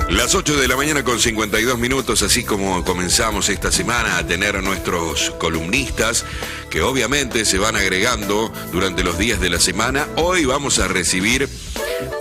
Las 8 de la mañana con 52 minutos, así como comenzamos esta semana a tener a nuestros columnistas, que obviamente se van agregando durante los días de la semana. Hoy vamos a recibir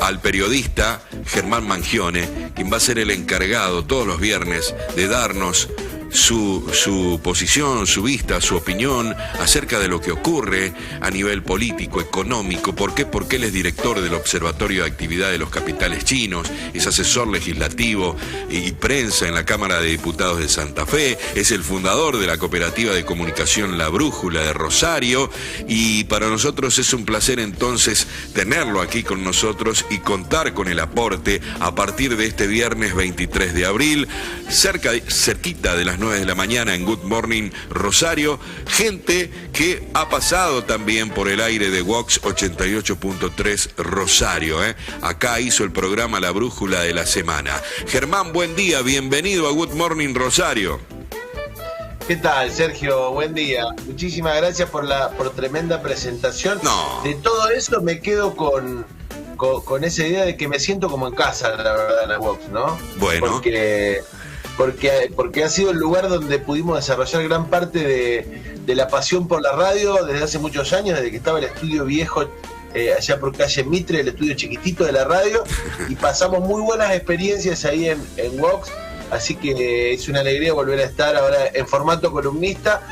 al periodista Germán Mangione, quien va a ser el encargado todos los viernes de darnos su posición, su vista, su opinión acerca de lo que ocurre a nivel político, económico. ¿Por qué? Porque él es director del Observatorio de Actividad de los Capitales Chinos, es asesor legislativo y prensa en la Cámara de Diputados de Santa Fe, es el fundador de la cooperativa de comunicación La Brújula de Rosario, y para nosotros es un placer entonces tenerlo aquí con nosotros y contar con el aporte a partir de este viernes 23 de abril, cerquita de las 9 de la mañana en Good Morning Rosario, gente que ha pasado también por el aire de Vox 88.3 Rosario, Acá hizo el programa La Brújula de la Semana. Germán, buen día, bienvenido a Good Morning Rosario. ¿Qué tal, Sergio? Buen día. Muchísimas gracias por tremenda presentación. No. De todo eso me quedo con esa idea de que me siento como en casa, la verdad, en la Vox, ¿no? Bueno. Porque ha sido el lugar donde pudimos desarrollar gran parte de la pasión por la radio desde hace muchos años, desde que estaba el estudio viejo allá por calle Mitre, el estudio chiquitito de la radio, y pasamos muy buenas experiencias ahí en Vox, así que es una alegría volver a estar ahora en formato columnista,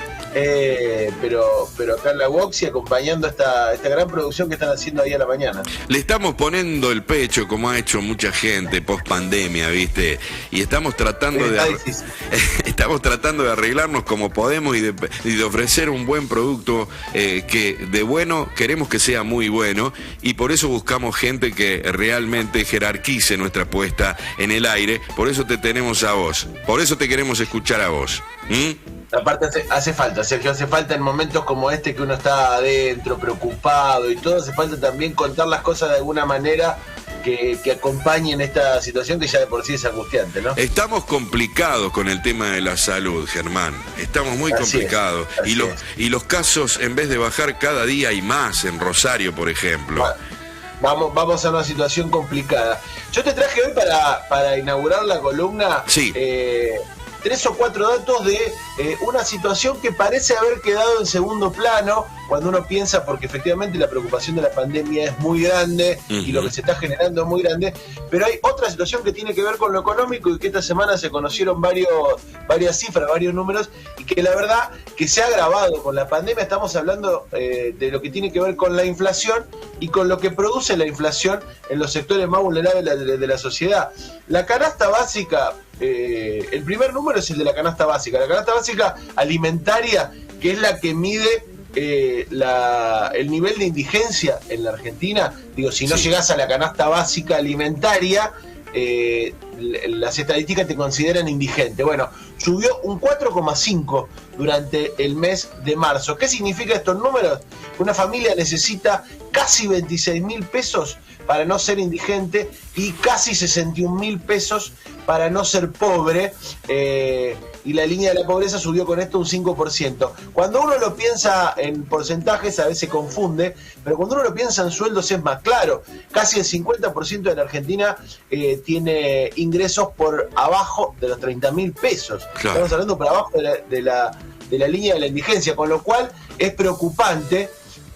pero acá en la Vox y acompañando esta gran producción que están haciendo ahí a la mañana. Le estamos poniendo el pecho, como ha hecho mucha gente post pandemia, ¿viste? Y estamos tratando estamos tratando de arreglarnos como podemos y de ofrecer un buen producto que de bueno queremos que sea muy bueno, y por eso buscamos gente que realmente jerarquice nuestra puesta en el aire. Por eso te tenemos a vos, por eso te queremos escuchar a vos. Aparte hace falta, Sergio, hace falta en momentos como este que uno está adentro, preocupado y todo, hace falta también contar las cosas de alguna manera que acompañen esta situación que ya de por sí es angustiante, ¿no? Estamos complicados con el tema de la salud, Germán. Estamos muy complicados. Y los casos, en vez de bajar cada día, hay más en Rosario, por ejemplo. Vamos a una situación complicada. Yo te traje hoy para inaugurar la columna. Sí. 3 o 4 datos de una situación que parece haber quedado en segundo plano cuando uno piensa, porque efectivamente la preocupación de la pandemia es muy grande y lo que se está generando es muy grande, pero hay otra situación que tiene que ver con lo económico y que esta semana se conocieron varias cifras, varios números, y que la verdad que se ha agravado con la pandemia. Estamos hablando de lo que tiene que ver con la inflación y con lo que produce la inflación en los sectores más vulnerables de la sociedad. La canasta básica, el primer número es el de la canasta básica alimentaria, que es la que mide el nivel de indigencia en la Argentina. Digo, si no llegás a la canasta básica alimentaria, las estadísticas te consideran indigente. Bueno, subió un 4,5 durante el mes de marzo. ¿Qué significa estos números? Una familia necesita casi 26.000 pesos para no ser indigente y casi 61.000 pesos para no ser pobre, y la línea de la pobreza subió con esto un 5%. Cuando uno lo piensa en porcentajes a veces confunde, pero cuando uno lo piensa en sueldos es más claro. Casi el 50% de la Argentina tiene ingresos por abajo de los 30.000 pesos. Claro. Estamos hablando por abajo de la línea de la indigencia, con lo cual es preocupante.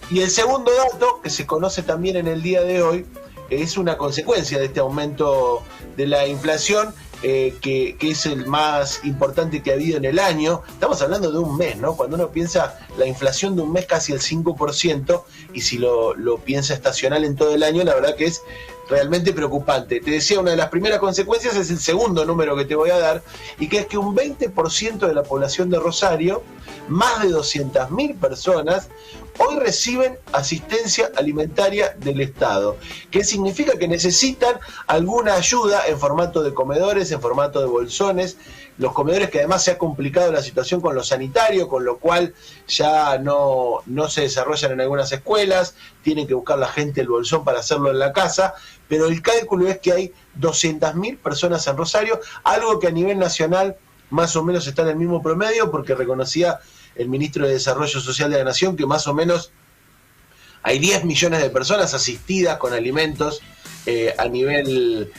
Y el segundo dato, que se conoce también en el día de hoy, es una consecuencia de este aumento de la inflación, que es el más importante que ha habido en el año. Estamos hablando de un mes, ¿no? Cuando uno piensa la inflación de un mes, casi el 5%, y si lo piensa estacional en todo el año, la verdad que es realmente preocupante. Te decía, una de las primeras consecuencias es el segundo número que te voy a dar, y que es que un 20% de la población de Rosario, más de 200.000 personas, hoy reciben asistencia alimentaria del Estado, que significa que necesitan alguna ayuda en formato de comedores, en formato de bolsones. Los comedores, que además se ha complicado la situación con lo sanitario, con lo cual ya no se desarrollan en algunas escuelas, tienen que buscar la gente el bolsón para hacerlo en la casa, pero el cálculo es que hay 200.000 personas en Rosario, algo que a nivel nacional más o menos está en el mismo promedio, porque reconocía el ministro de Desarrollo Social de la Nación que más o menos hay 10 millones de personas asistidas con alimentos a nivel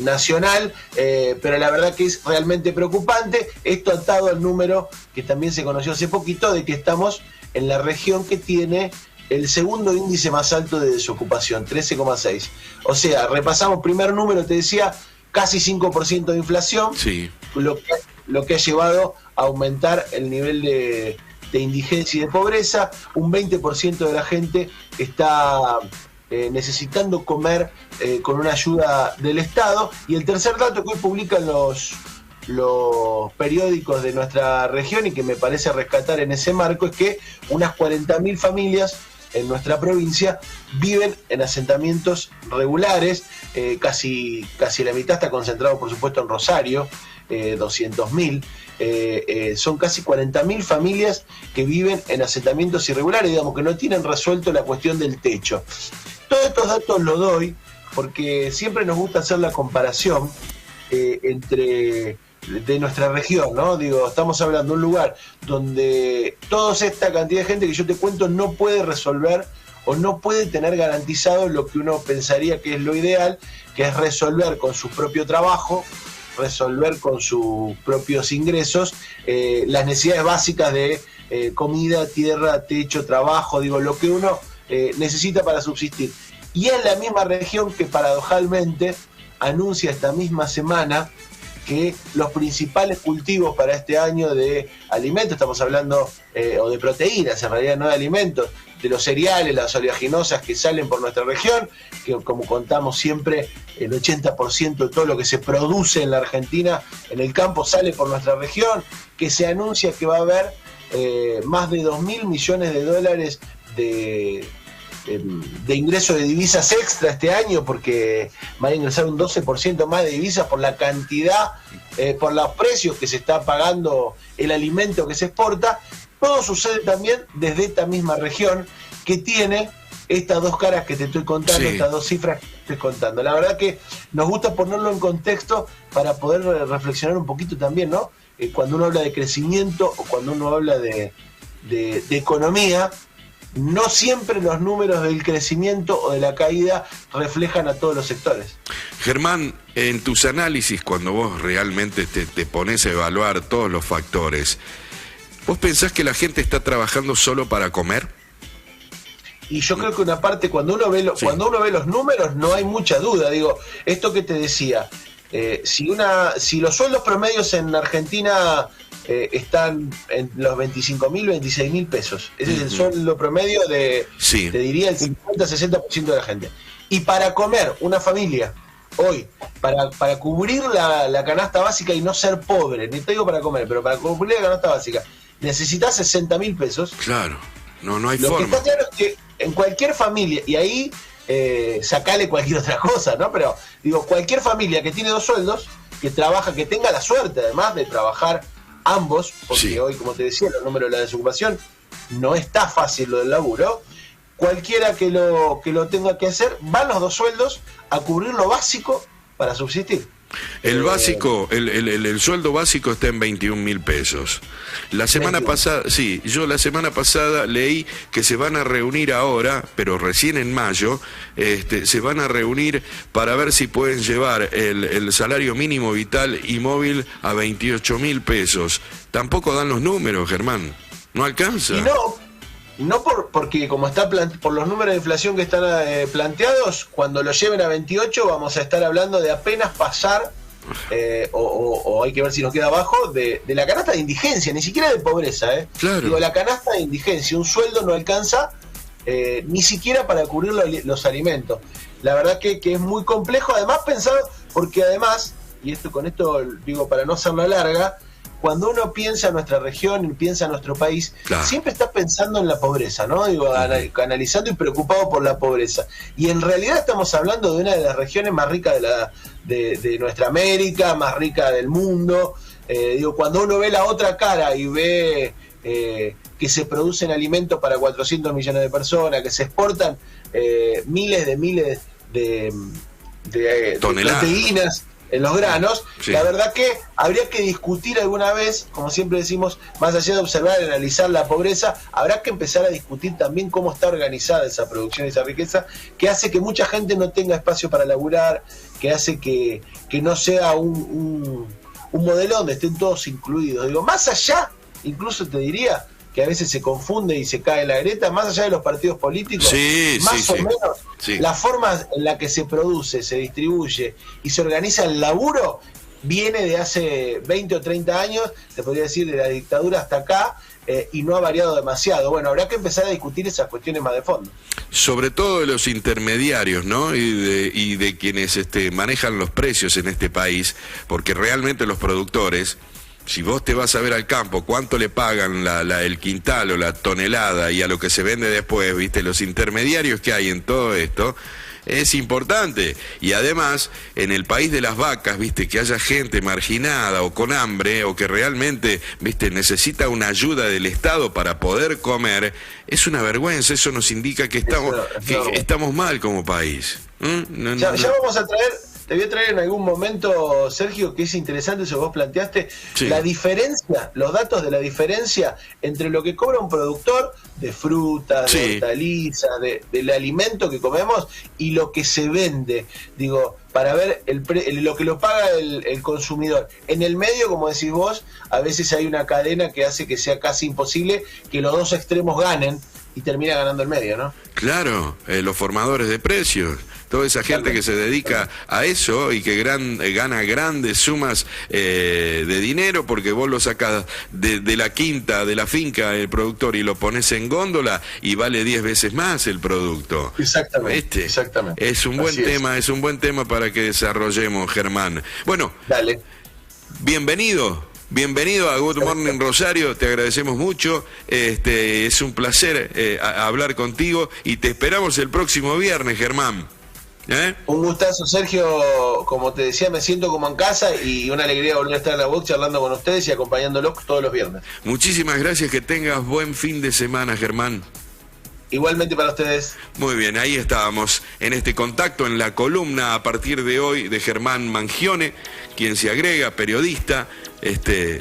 nacional, pero la verdad que es realmente preocupante. Esto atado al número que también se conoció hace poquito, de que estamos en la región que tiene el segundo índice más alto de desocupación, 13,6. O sea, repasamos primer número, te decía, casi 5% de inflación, sí, lo que ha llevado a aumentar el nivel de indigencia y de pobreza. Un 20% de la gente está necesitando comer con una ayuda del Estado. Y el tercer dato que hoy publican los periódicos de nuestra región, y que me parece rescatar en ese marco, es que unas 40.000 familias en nuestra provincia viven en asentamientos regulares. Casi la mitad está concentrado, por supuesto, en Rosario, 200.000. Son casi 40.000 familias que viven en asentamientos irregulares, digamos, que no tienen resuelto la cuestión del techo. Todos estos datos los doy porque siempre nos gusta hacer la comparación de nuestra región, ¿no? Digo, estamos hablando de un lugar donde toda esta cantidad de gente que yo te cuento no puede resolver o no puede tener garantizado lo que uno pensaría que es lo ideal, que es resolver con su propio trabajo, resolver con sus propios ingresos las necesidades básicas de comida, tierra, techo, trabajo, digo, lo que uno necesita para subsistir. Y es la misma región que paradojalmente anuncia esta misma semana que los principales cultivos para este año de alimentos, estamos hablando, o de proteínas, en realidad no de alimentos, de los cereales, las oleaginosas que salen por nuestra región, que como contamos siempre, el 80% de todo lo que se produce en la Argentina, en el campo, sale por nuestra región, que se anuncia que va a haber más de 2.000 millones de dólares de ingreso de divisas extra este año, porque van a ingresar un 12% más de divisas por la cantidad, por los precios que se está pagando el alimento que se exporta. Todo sucede también desde esta misma región, que tiene estas dos caras que te estoy contando, sí, estas dos cifras que te estoy contando. La verdad que nos gusta ponerlo en contexto para poder reflexionar un poquito también, ¿no? Cuando uno habla de crecimiento o cuando uno habla de economía, no siempre los números del crecimiento o de la caída reflejan a todos los sectores. Germán, en tus análisis, cuando vos realmente te pones a evaluar todos los factores, ¿vos pensás que la gente está trabajando solo para comer? Y yo creo que una parte, cuando uno ve los números, no hay mucha duda. Digo, esto que te decía, si los sueldos promedios en Argentina están en los 25.000, 26.000 pesos. Ese es el sueldo promedio de, sí, te diría, el 50-60% de la gente. Y para comer una familia hoy, para cubrir la canasta básica y no ser pobre, ni te digo para comer, pero para cubrir la canasta básica, necesitas 60.000 pesos. Claro, no hay forma. Lo que está claro es que en cualquier familia, y ahí sacale cualquier otra cosa, ¿no? Pero digo, cualquier familia que tiene dos sueldos, que trabaja, que tenga la suerte además de trabajar ambos, porque sí, hoy, como te decía, los números de la desocupación no está fácil lo del laburo. Cualquiera que lo tenga que hacer, van los dos sueldos a cubrir lo básico para subsistir. El básico, el sueldo básico está en 21.000 pesos. La semana pasada, sí, yo la semana pasada leí que se van a reunir ahora, pero recién en mayo, se van a reunir para ver si pueden llevar el salario mínimo vital y móvil a 28.000 pesos. Tampoco dan los números, Germán. No alcanza. Y no porque como está por los números de inflación que están planteados, cuando lo lleven a 28 vamos a estar hablando de apenas pasar, o hay que ver si nos queda abajo, de la canasta de indigencia, ni siquiera de pobreza. Claro. Digo, la canasta de indigencia, un sueldo no alcanza ni siquiera para cubrir los alimentos. La verdad que es muy complejo, además pensado, porque además, y con esto digo para no hacerla larga, cuando uno piensa en nuestra región y piensa en nuestro país, claro, siempre está pensando en la pobreza, ¿no? Digo, analizando y preocupado por la pobreza. Y en realidad estamos hablando de una de las regiones más ricas de nuestra América, más rica del mundo. Digo, cuando uno ve la otra cara y ve que se producen alimentos para 400 millones de personas, que se exportan miles de toneladas, proteínas, en los granos. Sí. La verdad que habría que discutir alguna vez, como siempre decimos, más allá de observar y analizar la pobreza, habrá que empezar a discutir también cómo está organizada esa producción y esa riqueza, que hace que mucha gente no tenga espacio para laburar, que hace que no sea un modelo donde estén todos incluidos. Digo, más allá, incluso te diría que a veces se confunde y se cae en la grieta, más allá de los partidos políticos, más o menos la forma en la que se produce, se distribuye y se organiza el laburo viene de hace 20 o 30 años, te podría decir de la dictadura hasta acá, y no ha variado demasiado. Bueno, habrá que empezar a discutir esas cuestiones más de fondo. Sobre todo de los intermediarios, ¿no? Y de quienes manejan los precios en este país, porque realmente los productores, si vos te vas a ver al campo, cuánto le pagan el quintal o la tonelada y a lo que se vende después, ¿viste? Los intermediarios que hay en todo esto es importante. Y además, en el país de las vacas, ¿viste? Que haya gente marginada o con hambre o que realmente, ¿viste? Necesita una ayuda del Estado para poder comer, es una vergüenza. Eso nos indica que estamos mal como país. Ya vamos a traer... Te voy a traer en algún momento, Sergio, que es interesante eso que vos planteaste, la diferencia, los datos de la diferencia entre lo que cobra un productor de frutas, de hortalizas, del alimento que comemos y lo que se vende, digo, para ver lo que lo paga el consumidor. En el medio, como decís vos, a veces hay una cadena que hace que sea casi imposible que los dos extremos ganen y termina ganando el medio, ¿no? Claro, los formadores de precios. Toda esa gente que se dedica a eso y que gana grandes sumas de dinero porque vos lo sacas de la quinta, de la finca, el productor, y lo pones en góndola y vale 10 veces más el producto. Exactamente. Exactamente. Es un buen tema para que desarrollemos, Germán. Bueno, dale. Bienvenido a Good Morning Rosario, te agradecemos mucho, es un placer hablar contigo y te esperamos el próximo viernes, Germán. Un gustazo, Sergio, como te decía, me siento como en casa y una alegría volver a estar en la box charlando con ustedes y acompañándolos todos los viernes. Muchísimas gracias, que tengas buen fin de semana, Germán. Igualmente para ustedes. Muy bien, ahí estábamos en este contacto, en la columna a partir de hoy de Germán Mangione, quien se agrega, periodista,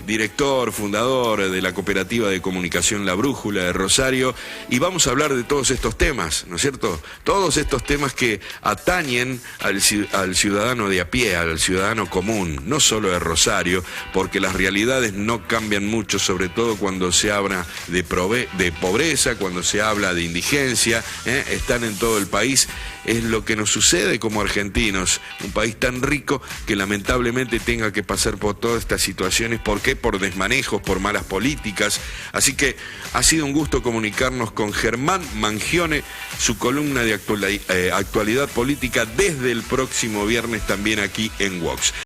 director, fundador de la cooperativa de comunicación La Brújula de Rosario, y vamos a hablar de todos estos temas, ¿no es cierto? Todos estos temas que atañen al ciudadano de a pie, al ciudadano común, no solo de Rosario, porque las realidades no cambian mucho, sobre todo cuando se habla de pobreza, cuando se habla de indigencia, están en todo el país. Es lo que nos sucede como argentinos, un país tan rico que lamentablemente tenga que pasar por todas estas situaciones. ¿Por qué? Por desmanejos, por malas políticas. Así que ha sido un gusto comunicarnos con Germán Mangione, su columna de actualidad política desde el próximo viernes también aquí en Vox.